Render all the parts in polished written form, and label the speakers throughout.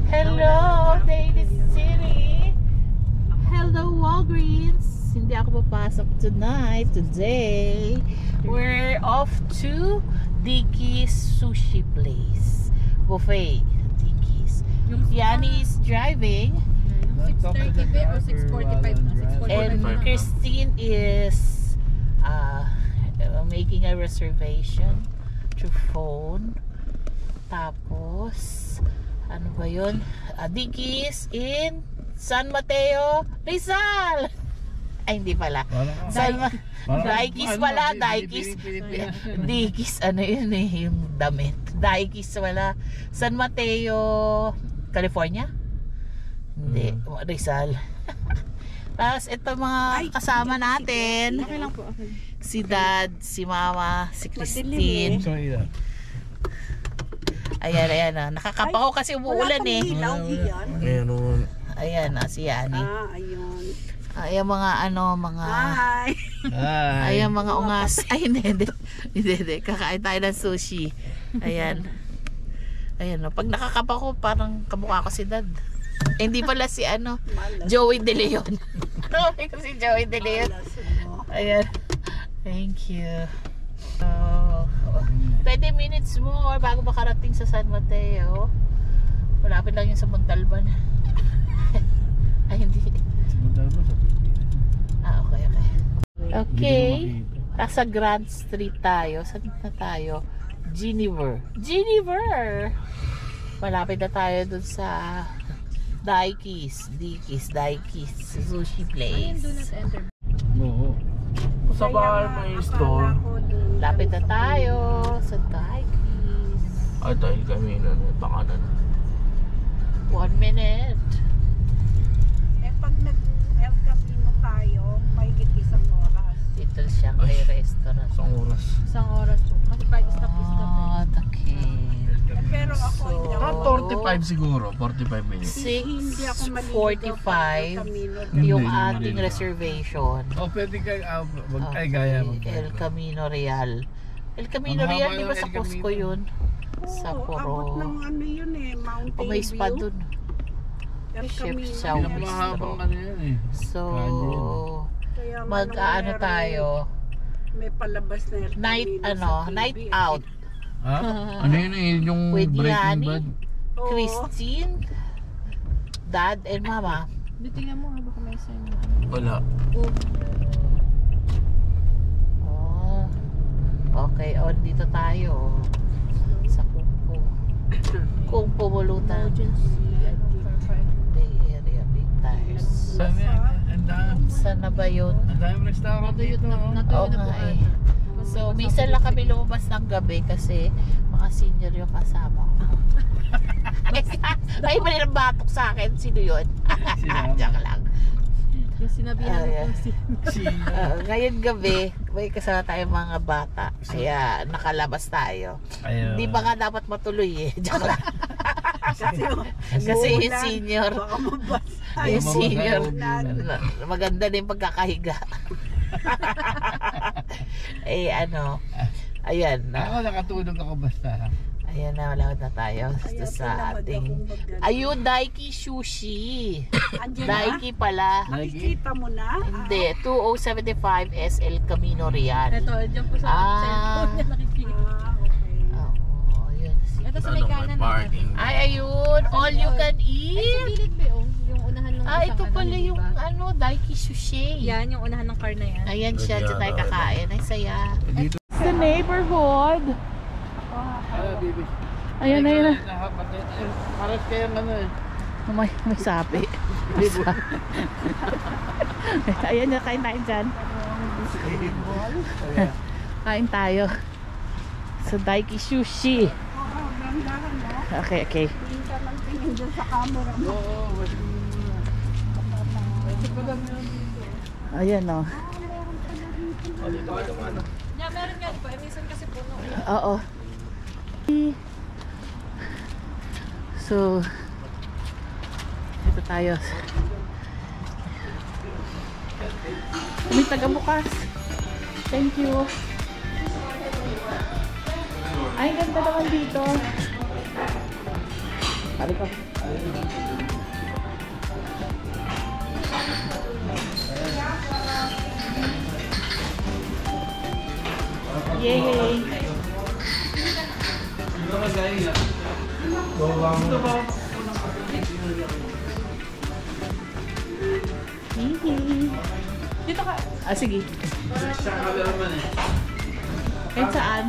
Speaker 1: Hello, Daly City. Hello, Walgreens. Hindi ako papasok tonight. Today, we're off to Dickie's Sushi Place. Buffet. Dickie's. Yani is driving.
Speaker 2: 6:30 ba o 6:45 na? 6:45
Speaker 1: And
Speaker 2: na.
Speaker 1: Christine is making a reservation through phone. Tapos ano ba yun? Dickie's in San Mateo, Rizal! Ay, hindi pala. Daiki's pala. Dickie's, ano yun eh, yung damit. Daiki's wala. San Mateo, California? Hindi, Rizal. Tapos ito mga kasama natin.
Speaker 2: Okay lang po, okay.
Speaker 1: Si Dad, si Mama, si Christine. Ayan, ayan. Nakakapako kasi umuulan eh. Ayan, si Yani.
Speaker 3: Ayun.
Speaker 1: Ayan mga mga...
Speaker 3: Hi!
Speaker 1: Ayan mga ungas. Ay, hindi. Kakain tayo ng sushi. Ayan. Ayan, pag nakakapako, parang kamukha ko si Dad. Hindi pala si Joey De Leon. Sabi ko si Joey De Leon. Ayan. Thank you. 20 minutes more bago makarating sa San Mateo. Malapit lang yun sa Montalban. Ay, hindi.
Speaker 4: Montalban sa Pilipinas.
Speaker 1: Okay. Okay. Nasa Grand Street tayo. Saan na tayo? Genever. Malapit na tayo dun sa Daiki's Sushi Place.
Speaker 4: Oo. Sa bahay may store.
Speaker 1: Lapit na tayo sa Daiki's.
Speaker 4: Ay, dahil kami na bakanan.
Speaker 1: 1 minute.
Speaker 3: Pag nag-El Camino tayo, may isang oras.
Speaker 1: Dito siyang may restaurant.
Speaker 4: Isang oras.
Speaker 2: Isang oras po. Kasi 5 stop is stop eh.
Speaker 1: Okay.
Speaker 3: Pero ako hindi ako.
Speaker 4: 45 siguro. 45 minutes.
Speaker 3: Hindi ako maliligaw sa El
Speaker 1: 6:45
Speaker 3: Camino.
Speaker 1: yung
Speaker 4: Hindi,
Speaker 1: ating
Speaker 4: maliligaw.
Speaker 1: reservation.
Speaker 4: Pwede kayo
Speaker 1: Okay,
Speaker 4: gaya.
Speaker 1: El Camino Real. El Camino
Speaker 4: Ang haba
Speaker 1: Real, di ba
Speaker 4: ng
Speaker 1: sa
Speaker 4: El
Speaker 1: Cusco
Speaker 4: Camino.
Speaker 1: yun? Sa
Speaker 3: Abot
Speaker 1: Puro.
Speaker 3: ng yun eh, Mountain
Speaker 1: May spa
Speaker 3: View.
Speaker 1: dun.
Speaker 3: El
Speaker 1: Shift
Speaker 3: Camino.
Speaker 1: siya.
Speaker 4: Pinakamahabang yan eh.
Speaker 1: So,
Speaker 3: Kaya nga
Speaker 1: mag-ano
Speaker 3: nung
Speaker 1: tayo?
Speaker 3: may palabas na El Camino
Speaker 1: Night,
Speaker 3: sa TV.
Speaker 1: night out.
Speaker 4: Ha? Ano yun eh? Yung
Speaker 1: With
Speaker 4: Breaking
Speaker 1: Yani?
Speaker 4: Bad?
Speaker 3: Oo.
Speaker 1: Christine, Dad, and Mama.
Speaker 2: Tingnan mo nga baka may sign na.
Speaker 4: Wala.
Speaker 1: Oh. Okay, dito tayo. Sa Kungpo. Kungpo Mulutan. Bay Area, Big Tires.
Speaker 4: Saan yan? Ang dami.
Speaker 1: Saan na ba yun?
Speaker 4: Ang dami restaurant dito.
Speaker 1: Oo nga eh. So, minsan lang kami lumabas ng gabi kasi mga senior yung kasama ko. May iba nilang batok sa akin. Sino yun? Diyan lang.
Speaker 2: Yung sinabihan
Speaker 1: Ayan.
Speaker 2: ko si...
Speaker 1: Ngayon gabi, may kasama tayong mga bata. Kaya nakalabas tayo.
Speaker 4: Ayun.
Speaker 1: Hindi pa nga dapat matuloy eh. Diyan lang. Kasi yung
Speaker 3: Umuulan,
Speaker 1: senior,
Speaker 3: baka mabasa.
Speaker 1: yung senior,
Speaker 3: Umuulan.
Speaker 1: maganda na yung pagkakahiga. Ayan na.
Speaker 4: Ako nakatulog ako basta.
Speaker 1: Ayan na, malawad na tayo sa ating... Ayun, Daiki Sushi. Daiki pala.
Speaker 3: Nakikita mo na?
Speaker 1: Hindi, 2075 SL Camino Real.
Speaker 2: Ito, dyan po sa cellphone niya nakikita.
Speaker 3: Okay.
Speaker 1: Oo, yun.
Speaker 2: Ito sa may kanan
Speaker 4: Parking.
Speaker 1: Ay, ayun, all you can
Speaker 2: Ay, sa
Speaker 1: eat.
Speaker 2: gilid ba yun? Yung unahan ng
Speaker 1: Ito
Speaker 2: isang
Speaker 1: pala
Speaker 2: di
Speaker 1: yung
Speaker 2: ba?
Speaker 1: Daiki Sushi.
Speaker 2: Yan, yung unahan ng car na yan.
Speaker 1: Ayan siya, dyan tayo kakain. Ay, saya.
Speaker 4: Dito.
Speaker 1: The neighborhood.
Speaker 4: Bibi.
Speaker 1: Ayun.
Speaker 4: Paras kayong ano eh.
Speaker 1: May sapi. Ayan na, kain tayo dyan. Kain tayo. Sa Daiki Sushi. Okay.
Speaker 3: Tingin ka lang tingin dyan sa camera mo.
Speaker 4: Oo.
Speaker 1: Ayan o.
Speaker 4: Dito ka naman.
Speaker 2: Yeah, meron nga di ba? Minsan kasi puno.
Speaker 1: Oo. So, ito tayo. May taga-bukas. Thank you. Ay, ganda naman dito. Ano pa? Yay!
Speaker 2: Dito ka.
Speaker 1: Ah, sige.
Speaker 4: Sa cameraman eh.
Speaker 1: Kahit saan.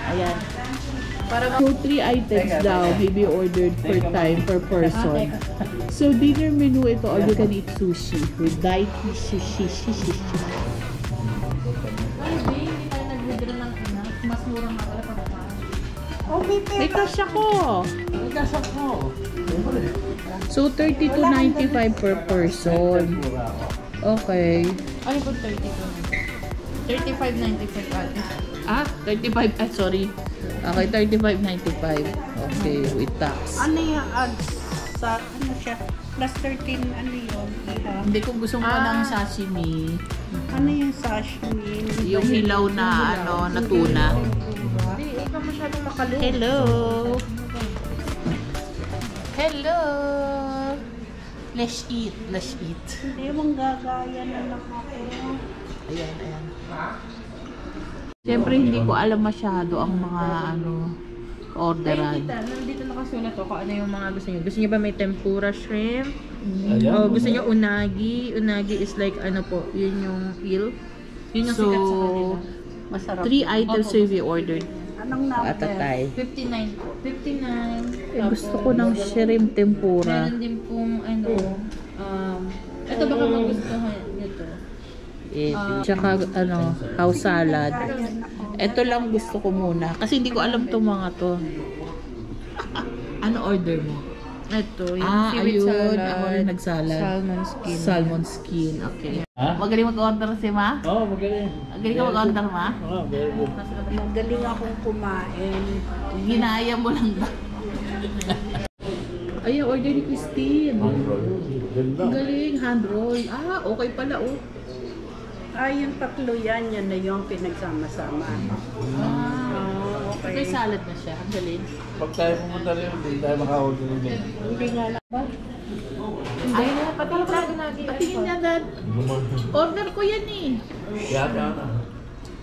Speaker 1: Ayan. So, 3 items daw may be ordered per time per person. So, dinner menu ito, all you can eat sushi. With diet sushi.
Speaker 2: Ay, babe, hindi tayo nag-withdraw ng anak. Mas mura nga pala pagkakaan.
Speaker 3: Oh, may
Speaker 1: May
Speaker 3: pera.
Speaker 1: cash ako.
Speaker 4: Ang kasap mo.
Speaker 1: So, 30 to 95 per person. Okay.
Speaker 2: Ano po 32? 35.95 ate.
Speaker 1: Ah, 35. Ah, sorry. Okay, 35.95. Okay, with tax.
Speaker 3: Ano yung ads? Sa, ano siya? Plus 13, ano yun? Iha.
Speaker 1: Hindi ko gusto pa ng sashimi.
Speaker 3: Ano yung sashimi?
Speaker 1: Yung hilaw na ano, na tuna.
Speaker 2: Hindi, ikaw masyadong makalong.
Speaker 1: Hello. Hello. Let's eat. Let's eat.
Speaker 3: Hindi mong gagaya na lang ako.
Speaker 1: Ayan, ayan. Siyempre, hindi ko alam masyado ang mga ano,
Speaker 2: Ay,
Speaker 1: orderan.
Speaker 2: kita, nandito nakasulat ko kung ano yung mga gusto niyo. Gusto niyo ba may tempura shrimp?
Speaker 4: Ayan.
Speaker 2: O gusto niyo unagi? Unagi is like ano po, yun yung eel. Yun yung
Speaker 1: So,
Speaker 2: sikat sa kanila.
Speaker 3: Masarap.
Speaker 1: 3 items
Speaker 2: Opo.
Speaker 1: will be ordered
Speaker 3: Anong
Speaker 1: at a
Speaker 3: number?
Speaker 1: time.
Speaker 2: 59 po. 59.
Speaker 1: Eh, gusto ko ng shrimp tempura.
Speaker 2: Meron din pong ano, ito baka magustuhan nito.
Speaker 1: Tsaka ano, house salad. Ito lang gusto ko muna. Kasi hindi ko alam itong mga to. Ano order mo?
Speaker 2: Ito, yung
Speaker 1: Ah,
Speaker 2: seaweed
Speaker 1: ayun.
Speaker 2: salad.
Speaker 1: Ako rin nagsalad.
Speaker 2: Salmon skin.
Speaker 1: Salmon skin. Okay.
Speaker 4: Ha?
Speaker 1: Magaling mag-order si Ma?
Speaker 4: Oo, magaling.
Speaker 1: Magaling ka mag-order, Ma?
Speaker 4: Oo, very good.
Speaker 3: Magaling akong kumain.
Speaker 1: Ginaya mo lang ba? Ay, order ni Christine.
Speaker 4: Ganda.
Speaker 1: Ang galing, hand roll. Ah, okay pala, oh.
Speaker 3: Ay, yung tatlo yan, yan na yung pinagsama-sama.
Speaker 1: Ah,
Speaker 3: okay.
Speaker 1: may salad na siya. Ang galing.
Speaker 4: Pag tayo pumunta rin, hindi tayo maka-order rin.
Speaker 3: Hindi nga lang.
Speaker 1: Ay, patingin niya, Dad. Order ko yan eh.
Speaker 4: Yata na.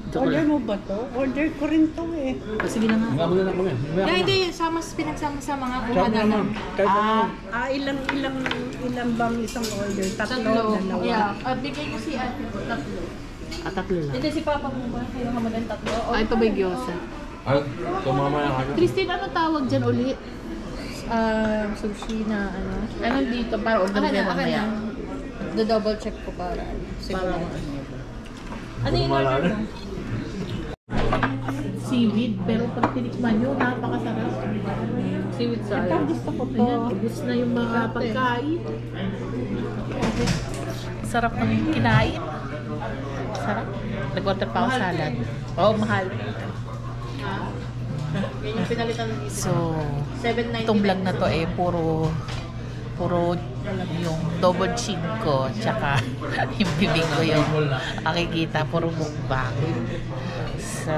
Speaker 3: Order mo ba to? Order ko rin to eh.
Speaker 1: Oh, sige na nga.
Speaker 4: Nga muna na kami.
Speaker 2: Hindi, pinagsama-sama nga kung
Speaker 4: Kahit
Speaker 2: ano
Speaker 4: naman.
Speaker 2: lang.
Speaker 4: Kahit naman.
Speaker 3: Ilang bang isang order? Tatlo, dalawa.
Speaker 2: Yeah. Bigay ko si ate ko, tatlo.
Speaker 1: Ah, tatlo lang.
Speaker 2: Hindi si Papa mo ba? Kailan ka mo din tatlo?
Speaker 1: Ah, ito may gyoza.
Speaker 4: Ay, tumama na kayo.
Speaker 1: Christine, ano tawag dyan ulit?
Speaker 2: Sushi na ano.
Speaker 1: Ano dito? Para order
Speaker 2: Akin
Speaker 1: niya
Speaker 2: na, akin
Speaker 1: mamaya.
Speaker 2: na. Do-double check ko para.
Speaker 1: Para
Speaker 2: Ano yung order mo?
Speaker 1: seaweed, pero pag tinikman nyo, napakasarap.
Speaker 2: Seaweed
Speaker 3: Ito
Speaker 2: salad.
Speaker 3: gusto ko to.
Speaker 1: Ayan, ubus na yung mga pagkain. Sarap ng kinain. Sarap. Nag-order pa ako salad. Oh, mahal.
Speaker 2: Yan yung pinalitan ng isa.
Speaker 1: So,
Speaker 2: 7.99.
Speaker 1: itong vlog na to eh, puro yung double chin ko, tsaka yung bibig ko yung makikita, puro mukbang. So,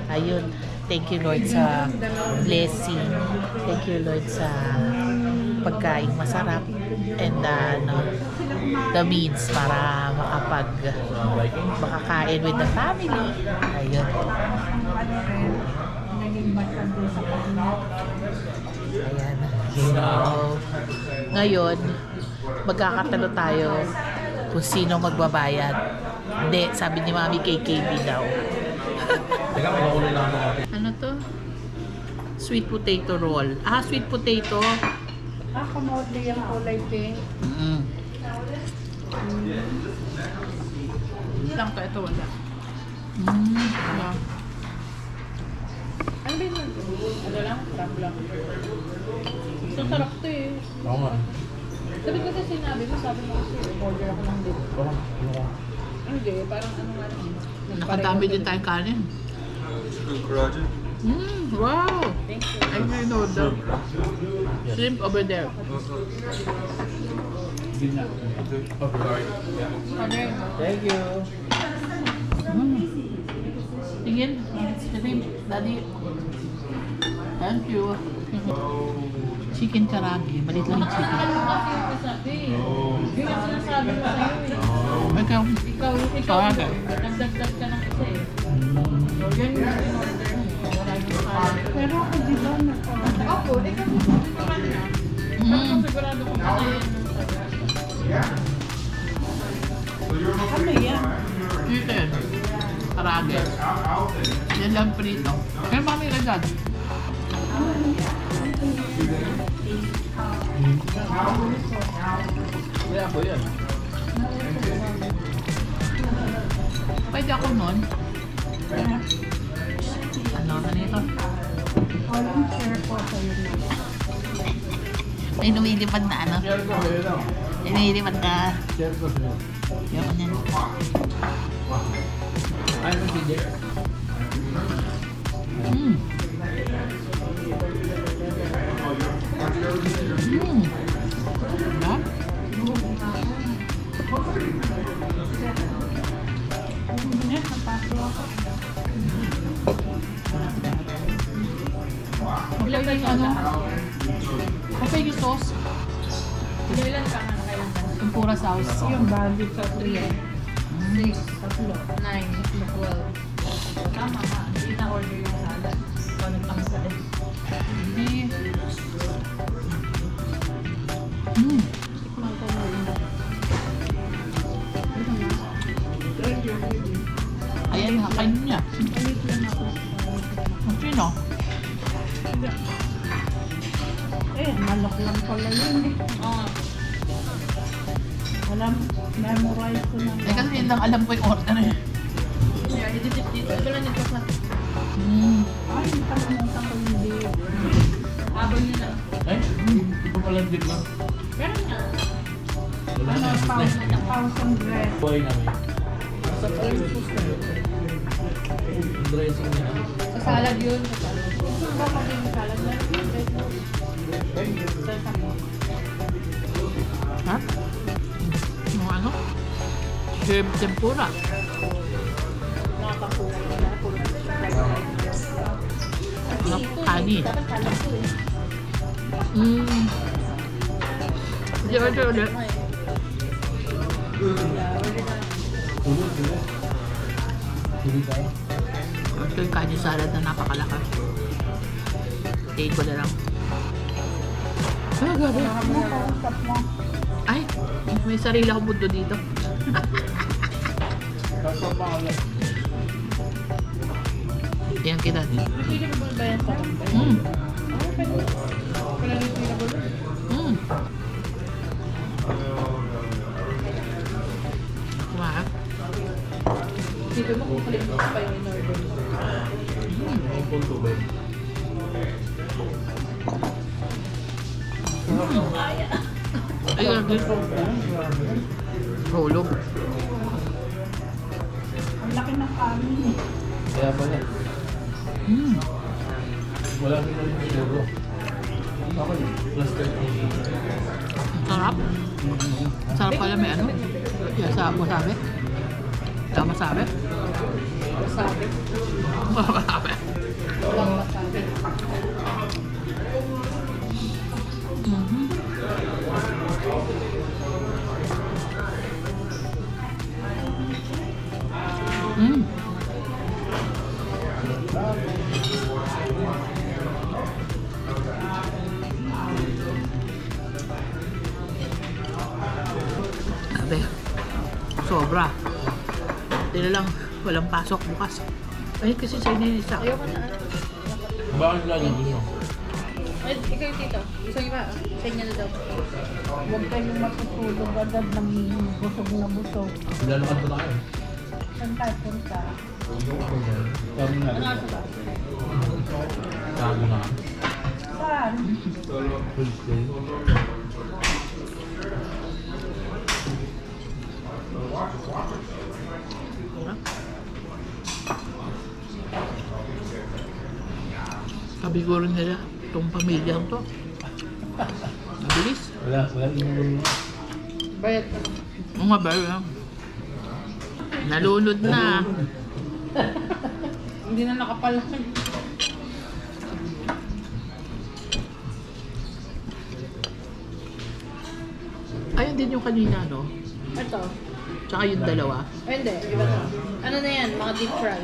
Speaker 1: ayun. Thank you Lord sa blessing. Thank you Lord sa pagkain masarap and the means para makakain with the family. Ayun. Ayan. So, ngayon, magkakatalo tayo kung sino magbabayad. Hindi, sabi ni Mami KKB daw.
Speaker 4: Teka, makakunin lang ako.
Speaker 1: Ano to? Sweet potato roll. Ah, sweet potato.
Speaker 3: Kumorder yung kulay pink.
Speaker 1: Mm.
Speaker 2: lang to, ito wala. Ano ba yun? Ano lang? Crab lang. So, sarap to eh.
Speaker 4: Oo nga.
Speaker 2: Sabi ko sa sinabi mo, sabi mo kasi order ako ng dito.
Speaker 4: Oo nga.
Speaker 2: Hindi, parang ano nga lang.
Speaker 1: Nakadami din tayong kanin. Wow!
Speaker 2: Thank you.
Speaker 1: I didn't know the shrimp over there.
Speaker 2: Order.
Speaker 4: Thank you.
Speaker 1: Tingin, shrimp, daddy. Thank you. Chicken karagi. Malit lang yung chicken.
Speaker 2: Ano kasi yung sabi? Yun ang sinasabi ko sa'yo eh.
Speaker 1: Ikaw.
Speaker 2: Ikaw,
Speaker 1: Karagi.
Speaker 2: nagdagdag ka ng isa eh. So, yan yung in-order mo. Wala yung karagi.
Speaker 3: Pero ako di ba nagkaroon?
Speaker 2: Opo, ikaw sigurado niya. Pero sigurado ko pa yan.
Speaker 3: Ano yan?
Speaker 1: Chicken. Karagi. Yan lang prito. Kaya mami ka dyan.
Speaker 4: Kaya ako yan.
Speaker 1: Pwede ako nun. Ano na nito?
Speaker 3: Walang share ko sa'yo na.
Speaker 1: May lumilipad na ano.
Speaker 4: Share ko sa'yo lang.
Speaker 1: May lumilipad na.
Speaker 4: Share ko sa'yo.
Speaker 1: Yung ano.
Speaker 4: Ay, ano si Jer?
Speaker 1: Mm. Mm. Diba?
Speaker 3: Hindi, napaso ako.
Speaker 2: Ilan ka
Speaker 1: Ano?
Speaker 2: ano?
Speaker 1: Okay yung sauce.
Speaker 2: Ilan ka nga kailangan?
Speaker 1: Tempura sauce.
Speaker 3: Yung bagay sa kuya.
Speaker 2: 6, 9, 12. Tama ka. Hindi na order yung salad. Ikaw nagpangsa din.
Speaker 1: Hindi. Mm.
Speaker 3: Tikman ko muna.
Speaker 1: Ayan nga, kain niya.
Speaker 3: Ulit lang ako.
Speaker 1: Ang sino?
Speaker 3: Malok lang pala yun eh.
Speaker 2: Oo.
Speaker 3: Alam, memorize ko na.
Speaker 1: Eh kasi yun lang alam ko yung order eh.
Speaker 2: Yeah, ididip dito. Wala nito sa
Speaker 1: Mm.
Speaker 3: Ay, nakalimutan ko hindi.
Speaker 2: abon nyo na.
Speaker 4: Ay, hindi ko pala din lang.
Speaker 2: Meron nga.
Speaker 4: Wala
Speaker 3: Ano,
Speaker 4: na.
Speaker 3: 1,000 dress.
Speaker 4: Buhay namin. Sa pala yung sauce na yun. Yung dressing niya.
Speaker 2: Sa salad yun. Sa salad.
Speaker 3: Gusto ba maging salad na?
Speaker 1: Ha? Yung ano? Shrimp tempura.
Speaker 2: Nakakapuha ko na. Puro
Speaker 1: Mga kani.
Speaker 2: dapat salad to eh.
Speaker 1: Mm. Order.
Speaker 2: Yeah, order na.
Speaker 4: Tulog, tulog. Tulog tayo.
Speaker 1: Ito yung kani salad na napakalaki. Take ko na lang. Ah, gabi.
Speaker 3: Ano kausap mo?
Speaker 1: Ay, may sarili akong mundo dito.
Speaker 4: Kaso pa ako lang.
Speaker 1: Yan kita.
Speaker 2: Refillable ba yan sa kambay?
Speaker 1: Mm.
Speaker 2: Ano pwede? Wala refillable.
Speaker 1: Mm. Kumakas.
Speaker 2: Dito mo kung kalimutan pa yung in-order mo.
Speaker 4: Ang punto ba?
Speaker 1: Ayun, dito. Hulog.
Speaker 3: Ang laki ng kanin eh.
Speaker 4: Kaya pala.
Speaker 1: Mm.
Speaker 4: Wala rin naman yung siguro. Okay, plus 30.
Speaker 1: Sarap. Sarap pala may ano. Yan sa wasabi. Sa wasabi.
Speaker 2: Wasabi.
Speaker 1: Wasabi.
Speaker 2: Walang wasabi.
Speaker 1: Mhm. Mm. Sabi, sobra. Hindi na lang, walang pasok bukas. Ay, kasi sa inilisa.
Speaker 2: Ayoko na.
Speaker 4: Bakit lagi gusto?
Speaker 2: Ay, ikaw yung tito. Gusto niyo ba? Sa inyo na daw.
Speaker 3: Huwag kayong matutulog agad ng busog na busog.
Speaker 4: Lalakad pa tayo.
Speaker 3: Saan tayo punta?
Speaker 4: Sabi nga.
Speaker 2: Ano sa ba?
Speaker 4: Sabi na.
Speaker 3: Saan?
Speaker 4: Full stay.
Speaker 1: Sabi ko rin nila, itong pamilyang to. Mabilis.
Speaker 4: Wala yung
Speaker 2: Bayad ka.
Speaker 1: Mga ba yun? Nalunod na.
Speaker 2: Hindi na nakapalan.
Speaker 1: Yun din yung kanina, no?
Speaker 2: Ito.
Speaker 1: Tsaka yung dalawa.
Speaker 2: Ay, hindi. Iba to. Ano na yan? Mga deep fry.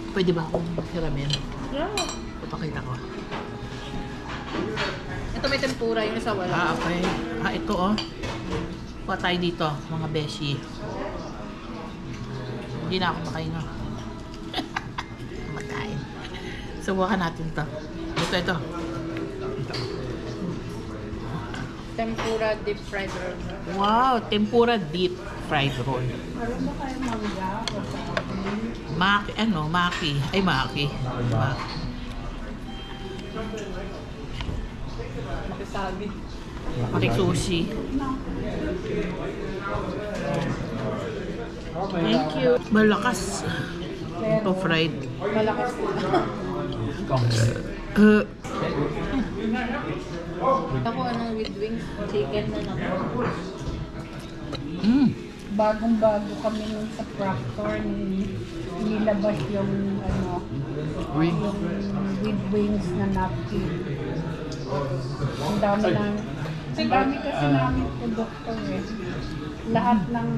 Speaker 1: Pwede ba akong hiramin?
Speaker 2: Yeah.
Speaker 1: Papakita ko.
Speaker 2: Ito may tempura, yung isa wala.
Speaker 1: Okay. Ito oh. Kuha tayo dito, mga beshi. Hindi na ako makain, no? Makain. Subukan natin to. Ito.
Speaker 2: Tempura deep fried roll.
Speaker 1: Wow, tempura deep fried roll.
Speaker 3: Meron ba kayong mangga?
Speaker 1: Maki, maki. Ay, maki.
Speaker 2: Makisabi.
Speaker 1: Maki sushi. Thank you. Malakas. Ito fried.
Speaker 2: Malakas po. Ako anong with wings? Chicken na naman.
Speaker 3: Bagong-bago kami nun sa Proctor, nilabas yung
Speaker 1: Wing.
Speaker 3: yung with wings na napkin. Ang dami kasi namin produkto eh. Lahat ng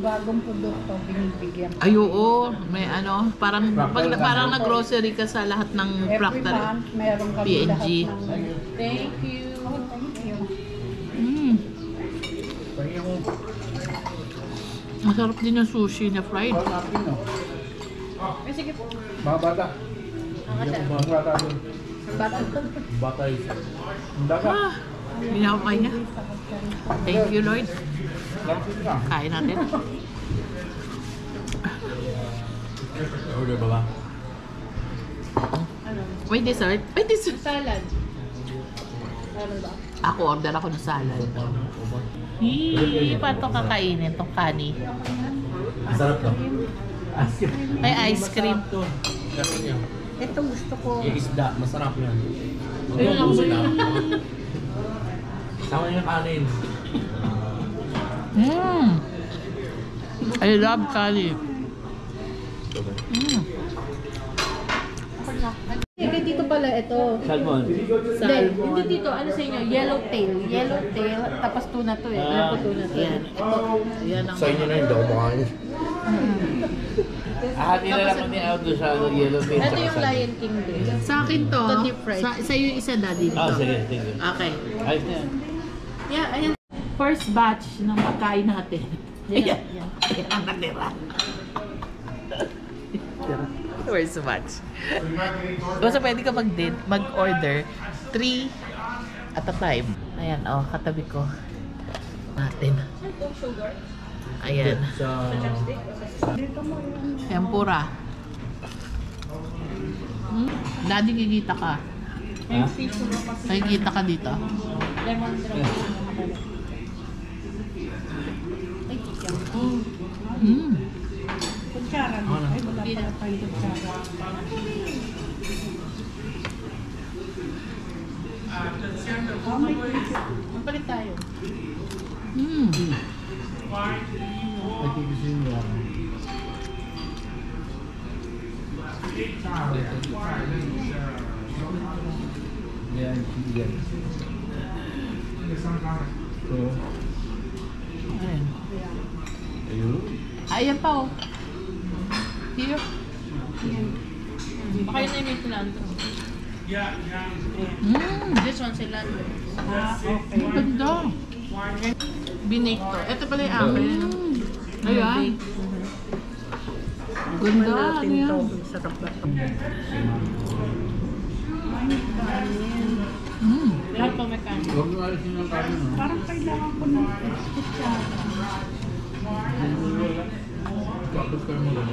Speaker 3: bagong produkto binibigyan.
Speaker 1: Ay, oo. May parang nag-grocery ka sa lahat ng
Speaker 3: Every
Speaker 1: Procter.
Speaker 3: month, meron kami
Speaker 1: P&G.
Speaker 3: lahat ng...
Speaker 2: Thank you.
Speaker 3: Oh, thank you.
Speaker 1: Masarap din yung sushi na fried.
Speaker 2: Ay, sige po.
Speaker 4: Mga bata.
Speaker 2: Ang kata.
Speaker 4: Mga bata doon.
Speaker 2: Bata.
Speaker 4: Bata is. Ang dagat.
Speaker 1: Hindi na ako kaya. Thank you, Lord.
Speaker 4: Lapit ka.
Speaker 1: Kain natin.
Speaker 4: Order ba ba?
Speaker 2: Ano?
Speaker 1: May dessert? May dessert.
Speaker 2: Salad. Ano ba?
Speaker 1: Ako, order ako ng salad. Paano ito kakainin? Itong kani.
Speaker 4: Masarap to.
Speaker 1: May ice cream.
Speaker 4: Kasi niya.
Speaker 3: Ito gusto ko.
Speaker 4: Yung isda, masarap yan.
Speaker 1: Ayun lang.
Speaker 4: Sama yung kanin.
Speaker 1: I love kani.
Speaker 2: Hindi, dito pala ito.
Speaker 4: Salmon.
Speaker 2: Hindi dito. Ano sa inyo? Yellowtail. Yellowtail. Tapos tuna to eh. Ano po tuna to?
Speaker 1: Yan. Ito. Yan ang...
Speaker 4: Sa inyo na hindi ako makain. Ahati na lang kami out doon sa yellow pin.
Speaker 2: Ito yung Lion King din.
Speaker 1: Sa akin to.
Speaker 2: Ito deep fried.
Speaker 1: Sa iyo isa daddy dito.
Speaker 4: Sige. Sige.
Speaker 1: Okay.
Speaker 4: Ayos na yan.
Speaker 2: Yeah, ayan.
Speaker 1: First batch ng pagkain natin.
Speaker 2: Yan.
Speaker 1: Ayan ang natira. First batch. Basta pwede ka mag-order 3 at a time. Ayan, katabi ko. Natin.
Speaker 2: Sugar.
Speaker 1: Ayan.
Speaker 4: Sa...
Speaker 1: Tempura. Daddy, kikita ka.
Speaker 4: Ha?
Speaker 1: Kikita ka dito.
Speaker 2: Lemon drop.
Speaker 3: Kutsara. Ay, wala pala tayong kutsara. Oh, may
Speaker 2: Magpalit tayo.
Speaker 4: Ay, kikisin mo yan. Yan, yan. So,
Speaker 1: Ayan.
Speaker 4: ayun.
Speaker 1: Ayan pa oh. Here.
Speaker 2: Baka yun na yung may cilantro. This one cilantro.
Speaker 1: Ang ganda. Binake to. Ito pala yung akin. Ayan. Ganda. Ano yan?
Speaker 3: Sarap ba ito?
Speaker 2: Lahat pa may kanin.
Speaker 4: Huwag mo alisin ng kanin, no?
Speaker 3: Parang kailangan ko ng kutsara.
Speaker 4: Tapos ka mo lang.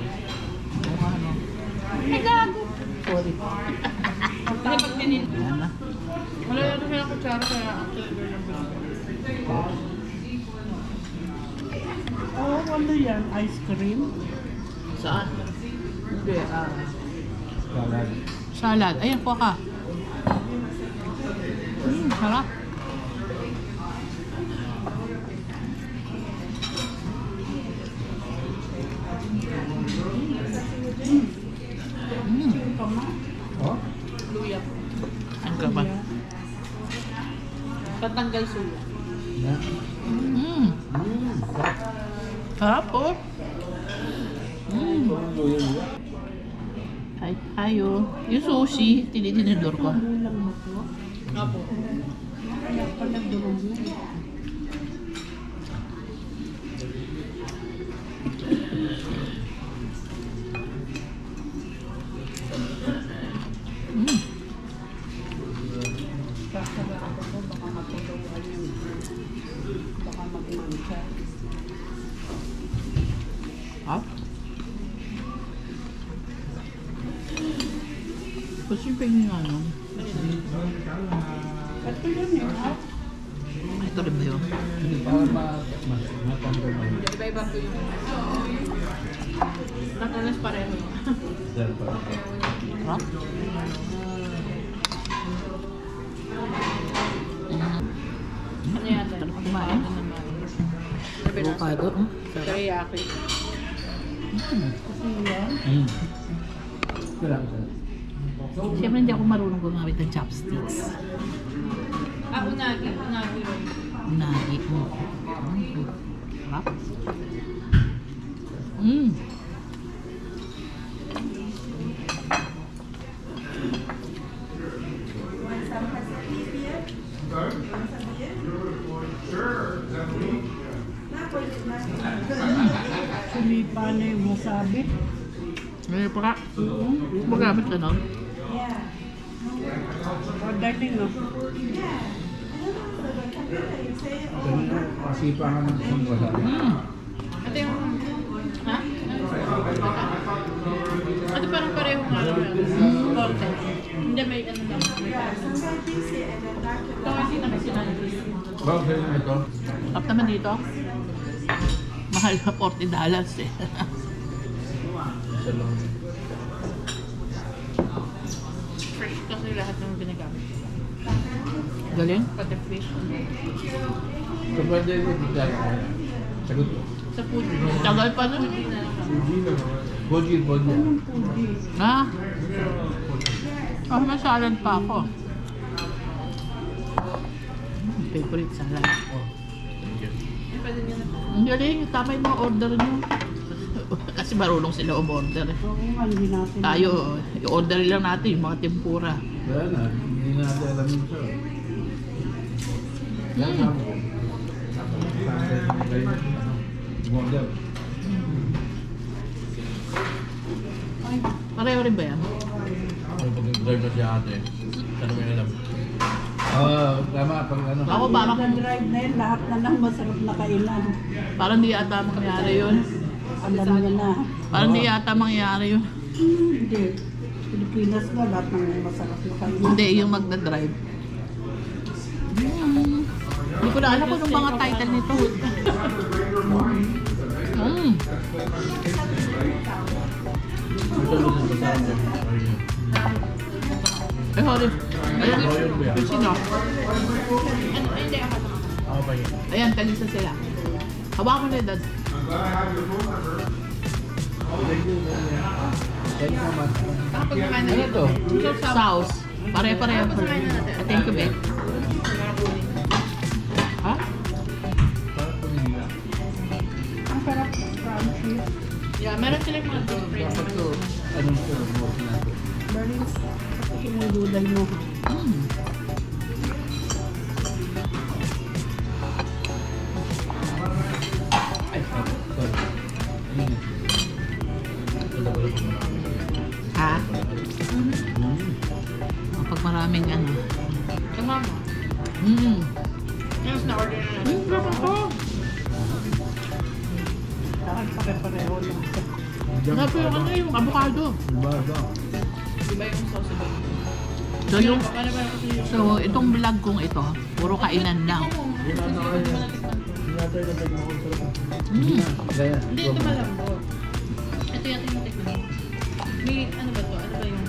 Speaker 1: Ay, gago. Sorry.
Speaker 2: Kasi pag tinin,
Speaker 1: Ayan na.
Speaker 2: wala na siya ng kutsara kaya
Speaker 3: Oh, ano yan? Ice cream?
Speaker 1: Saan? Hindi,
Speaker 4: Salad.
Speaker 1: salad. Ayan, kuha ka. Sarap.
Speaker 4: Oh?
Speaker 2: luya.
Speaker 1: Ang ka ba?
Speaker 2: Patanggal suya.
Speaker 1: Mm. Sarap po. Kahit tayo. Yung sushi, tinitinidor ko.
Speaker 3: Kulang mo to.
Speaker 2: Apo.
Speaker 3: Kaya pala durog na.
Speaker 1: Mm.
Speaker 3: Sasarap ako, baka matuluan yun. Baka magmancha.
Speaker 1: Ah? Kasi pa yung ano.
Speaker 3: Ito yun yun, ha?
Speaker 1: Ito rin ba yun?
Speaker 2: Iba-iba po yung... Nakalas pareho.
Speaker 1: Sarap?
Speaker 2: Ano yan?
Speaker 1: Sarap kumain. Avocado. Sarap.
Speaker 2: Teriyaki.
Speaker 3: Kasi yan.
Speaker 1: Siyempre hindi ako marunong gumamit ng chopsticks.
Speaker 2: Unagi. Unagi rin.
Speaker 1: Unagi mo. Sarap. Mm.
Speaker 3: Sumipa na yung wasabi.
Speaker 1: Ngayon pa ka. Magamit ka nun?
Speaker 3: Order no?
Speaker 4: Kasipangan ng wala.
Speaker 1: Mm.
Speaker 2: Ito yung... Ha? Ito parang pareho nga lang. Content. Hindi may ano lang. Ito kasi namin sinabi.
Speaker 4: Bakit ito?
Speaker 1: Sarap naman dito. Mahal na $40 eh.
Speaker 4: Isa lang.
Speaker 2: Fresh kasi lahat ng ginagamit.
Speaker 1: Galing.
Speaker 2: Pati fish.
Speaker 4: So, pwede ito dito. Sagot ko.
Speaker 2: Sa food.
Speaker 1: Tagal pa nun.
Speaker 4: Boji.
Speaker 1: Ah. May salad pa ako. Favorite salad.
Speaker 2: Pwede nyo na.
Speaker 1: Ang galing. Tama yung mga order nyo. Kasi marunong sila umorder eh.
Speaker 3: Oo nga, hindi natin.
Speaker 1: Tayo, i-order lang natin yung mga tempura.
Speaker 4: Kaya na, hindi na natin alam yung sir. Kaya sabi ko. Model.
Speaker 1: Pareho rin ba yan?
Speaker 4: Ay, pag nag-drive na si ate, ano may alam? Tama, pag ano.
Speaker 1: Ako parang,
Speaker 3: Drive na yun, lahat na lang masarap na kainan.
Speaker 1: parang di yata mangyari yun.
Speaker 3: Alam niya na.
Speaker 1: Parang di yata mangyari yun.
Speaker 3: Hindi. Pilipinas na lahat ng masarap na kainan.
Speaker 1: Hindi, yung magdadrive. Hindi ko na alam kung anong mga title nito.
Speaker 4: Ito lang sa basahan ko.
Speaker 1: Eh, sorry. Ayan, sino?
Speaker 2: Hindi ako.
Speaker 4: Ako pa yun.
Speaker 1: Ayan, kalisa sila. Hawakan na, Dad.
Speaker 4: Thank you naman.
Speaker 2: Kapag kumain na
Speaker 4: Ano
Speaker 2: dito.
Speaker 4: to?
Speaker 1: Sauce. Pare-pareho. Thank you, Beth. Ha?
Speaker 4: Parang pamilya.
Speaker 3: Ang sarap, crunchy.
Speaker 2: Yeah, meron silang mga deep fried.
Speaker 4: Dapat to, anong to, bukas natin.
Speaker 3: Berlins, pati yung gulay mo.
Speaker 1: Mm.
Speaker 4: Ay, sorry. Ayun. Wala ko marami.
Speaker 1: Ha? Pag maraming ano.
Speaker 2: Tama mo. Yes, na-order na natin.
Speaker 1: Sarap ako.
Speaker 3: Saan pare-pareho lang.
Speaker 1: Sarap yung ano, yung avocado.
Speaker 4: Diba, diba?
Speaker 2: Iba yung sauce ba?
Speaker 1: So, yung,
Speaker 2: Paano ba kasi yung...
Speaker 1: so, itong vlog kong ito, puro kainan lang.
Speaker 4: Hindi natin nabag mo kung sarap.
Speaker 1: Mm.
Speaker 4: Kaya,
Speaker 2: Hindi, ito malambot. Ito yung tikman. May, ano ba to? Ano ba yung...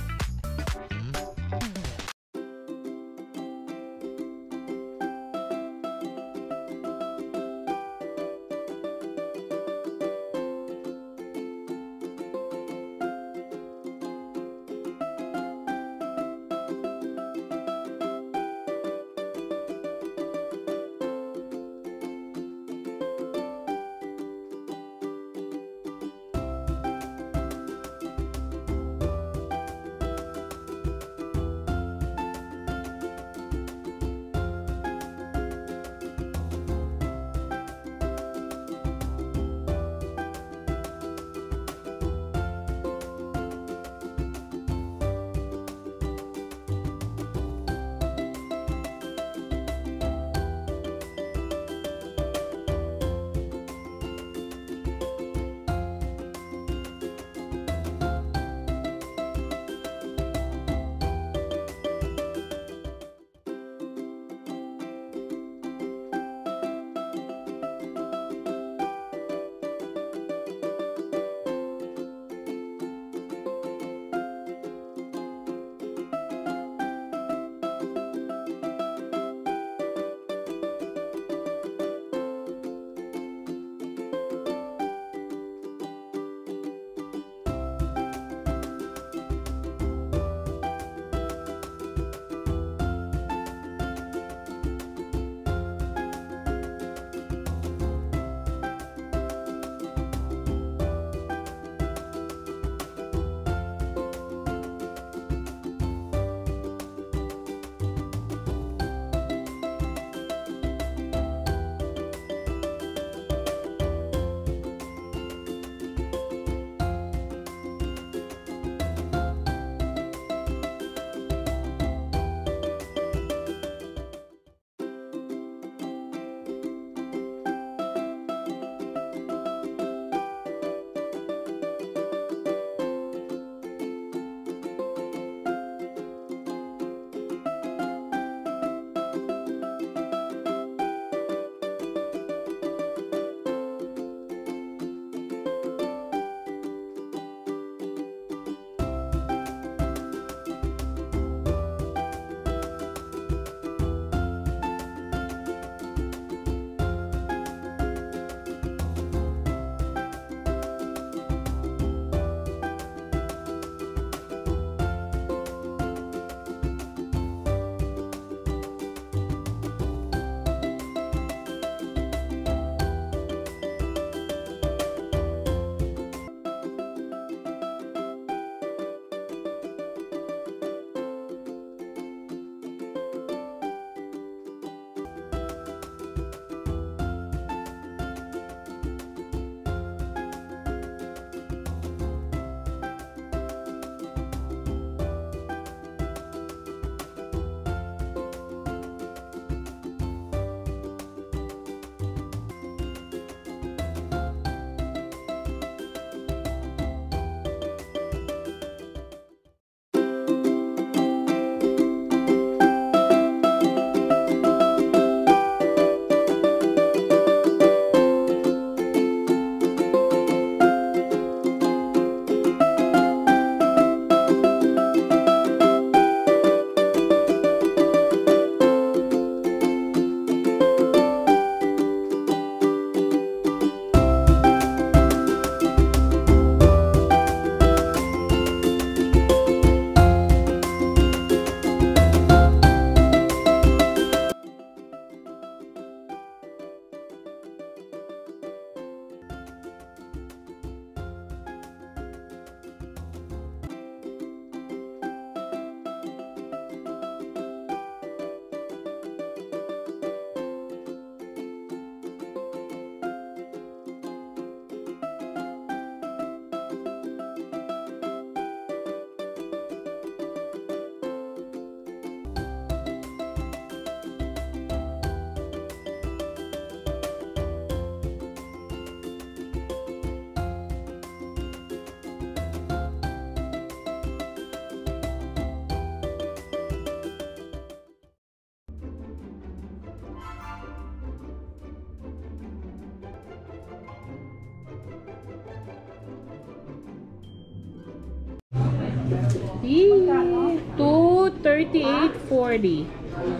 Speaker 1: 238.40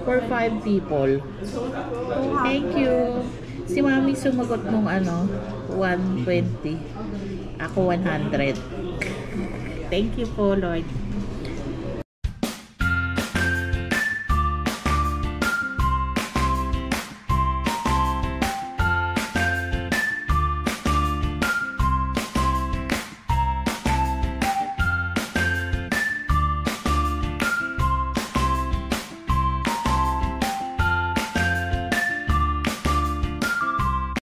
Speaker 1: for 5 people. Thank you. Si Mami sumagot nung 120. Ako 100. Thank you po, Lord.